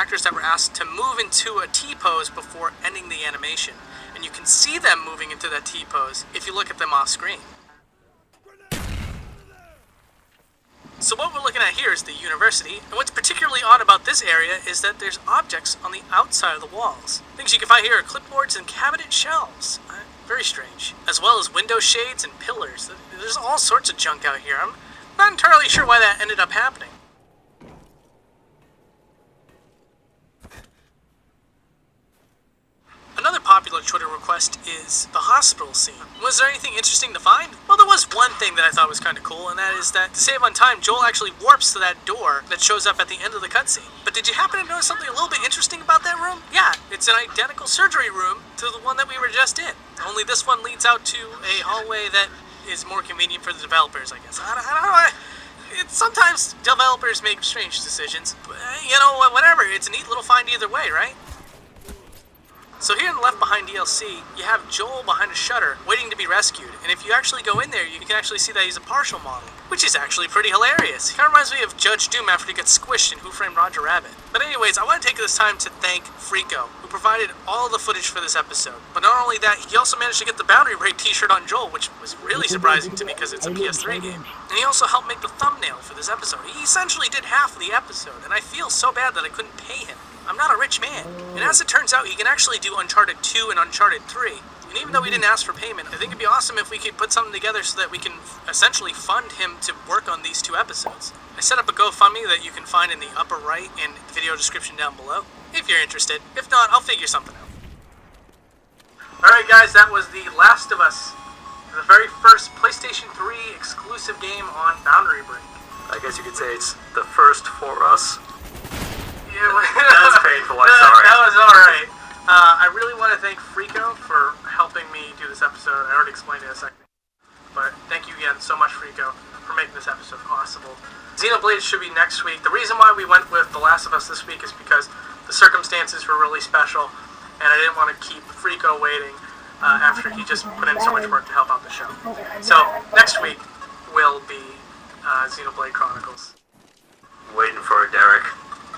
actors that were asked to move into a T-pose before ending the animation. And you can see them moving into that T-pose if you look at them off screen. So what we're looking at here is the university, and what's particularly odd about this area is that there's objects on the outside of the walls. Things you can find here are clipboards and cabinet shelves. Very strange. As well as window shades and pillars. There's all sorts of junk out here. I'm not entirely sure why that ended up happening. Another popular Twitter request is the hospital scene. Was there anything interesting to find? Well, there was one thing that I thought was kind of cool, and that is that to save on time, Joel actually warps to that door that shows up at the end of the cutscene. But did you happen to notice something a little bit interesting about that room? Yeah, it's an identical surgery room to the one that we were just in. Only this one leads out to a hallway that is more convenient for the developers, I guess. I don't know. Sometimes developers make strange decisions, but, you know, whatever. It's a neat little find either way, right? So here in the Left Behind DLC, you have Joel behind a shutter, waiting to be rescued, and if you actually go in there, you can actually see that he's a partial model, which is actually pretty hilarious. Kind of reminds me of Judge Doom after he gets squished in Who Framed Roger Rabbit. But anyways, I want to take this time to thank Frico, who provided all the footage for this episode. But not only that, he also managed to get the Boundary Break t-shirt on Joel, which was really surprising to me because it's a PS3 game. And he also helped make the thumbnail for this episode. He essentially did half of the episode, and I feel so bad that I couldn't pay him. I'm not a rich man. And as it turns out, he can actually do Uncharted 2 and Uncharted 3. And even though we didn't ask for payment, I think it'd be awesome if we could put something together so that we can essentially fund him to work on these 2 episodes. I set up a GoFundMe that you can find in the upper right and video description down below, if you're interested. If not, I'll figure something out. Alright guys, that was The Last of Us, the very first PlayStation 3 exclusive game on Boundary Break. I guess you could say it's the first for us. That's painful, I'm sorry. That was alright. I really want to thank Frico for helping me do this episode. I already explained it a second. But thank you again so much, Frico, for making this episode possible. Xenoblade should be next week. The reason why we went with The Last of Us this week is because the circumstances were really special, and I didn't want to keep Frico waiting after he just put in so much work to help out the show. So, next week will be Xenoblade Chronicles. Waiting for it, Derek.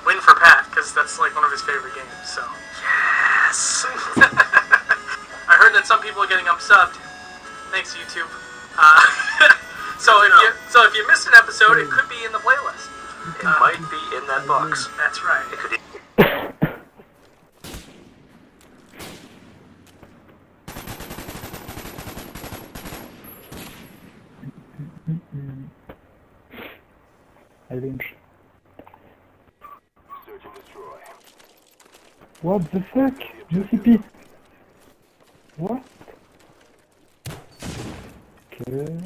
Waiting for Pat, because that's like one of his favorite games, so. Yes! I heard that some people are getting unsubbed. Thanks, YouTube. So if you missed an episode, it could be in the playlist. It might be in that box. That's right. It could. I didn't. What the fuck? GCP? What? Okay.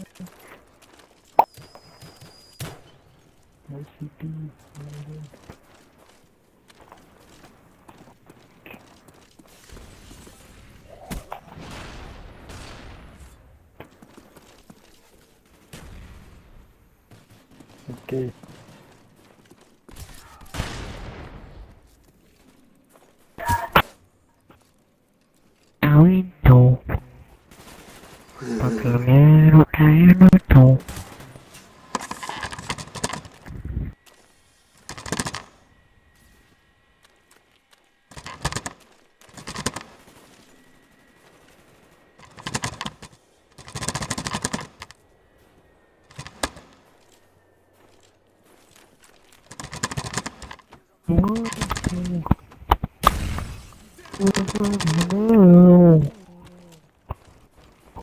GCP. Okay.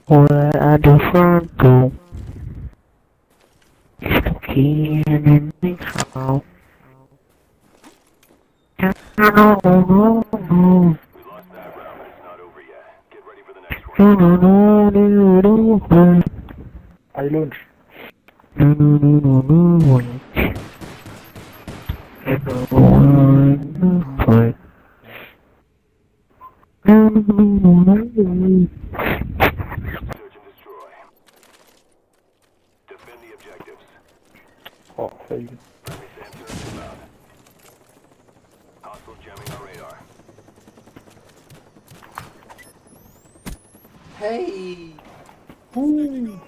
Where are the front door? Key in the house. No. We lost that round, but it's not over yet. Get ready for the next one. I launch. Search and destroy. Defend the objectives. Oh, failed. Friendly sensor inbound. Hostile jamming our radar. Hey! Ooh.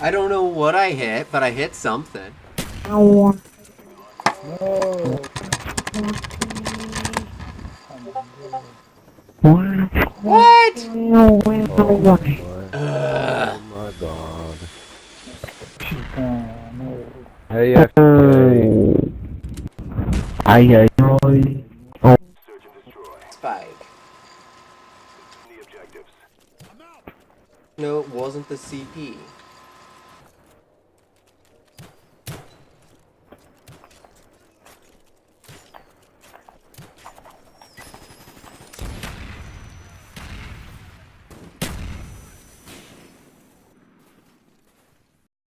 I don't know what I hit, but I hit something. No. What? Oh my god. no. Hey, FK. Ay, ay, ay. Search and destroy. Spike. The objectives. No, it wasn't the CP.